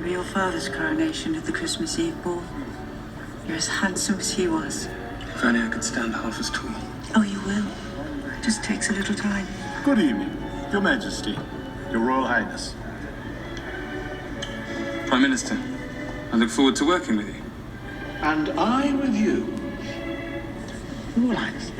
remember your father's coronation at the Christmas Eve ball? You're as handsome as he was. If only I could stand half as tall. Oh, you will. It just takes a little time. Good evening, Your Majesty, Your Royal Highness. Prime Minister, I look forward to working with you. And I with you. Your Highness.